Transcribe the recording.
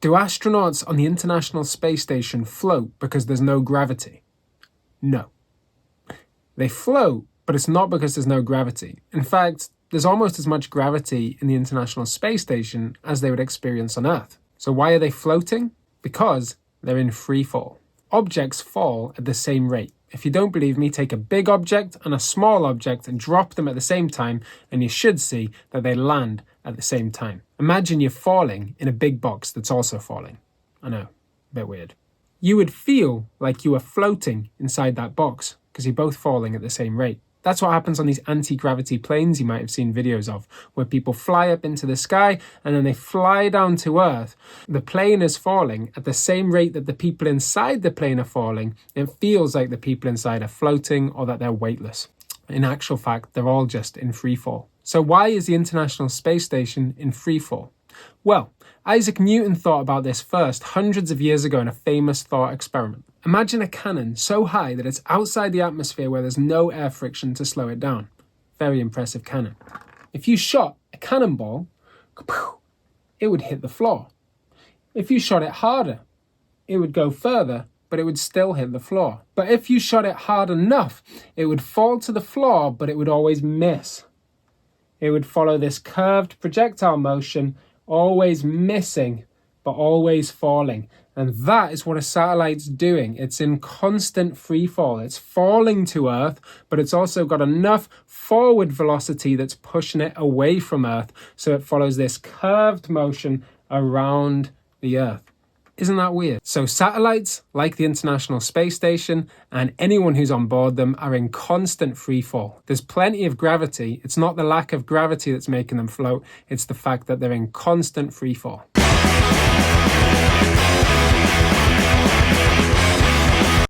Do astronauts on the International Space Station float because there's no gravity? No. They float, but it's not because there's no gravity. In fact, there's almost as much gravity in the International Space Station as they would experience on Earth. So why are they floating? Because they're in free fall. Objects fall at the same rate. If you don't believe me, take a big object and a small object and drop them at the same time, and you should see that they land at the same time. Imagine you're falling in a big box that's also falling. I know, a bit weird. You would feel like you are floating inside that box because you're both falling at the same rate. That's what happens on these anti-gravity planes you might have seen videos of, where people fly up into the sky and then they fly down to Earth. The plane is falling at the same rate that the people inside the plane are falling. It feels like the people inside are floating or that they're weightless. In actual fact, they're all just in free fall. So why is the International Space Station in free fall? Well, Isaac Newton thought about this first hundreds of years ago in a famous thought experiment. Imagine a cannon so high that it's outside the atmosphere where there's no air friction to slow it down. Very impressive cannon. If you shot a cannonball, it would hit the floor. If you shot it harder, it would go further, but it would still hit the floor. But if you shot it hard enough, it would fall to the floor, but it would always miss. It would follow this curved projectile motion, always missing, but always falling. And that is what a satellite's doing. It's in constant free fall. It's falling to Earth, but it's also got enough forward velocity that's pushing it away from Earth, so it follows this curved motion around the Earth. Isn't that weird? So satellites, like the International Space Station, and anyone who's on board them are in constant free fall. There's plenty of gravity. It's not the lack of gravity that's making them float. It's the fact that they're in constant free fall.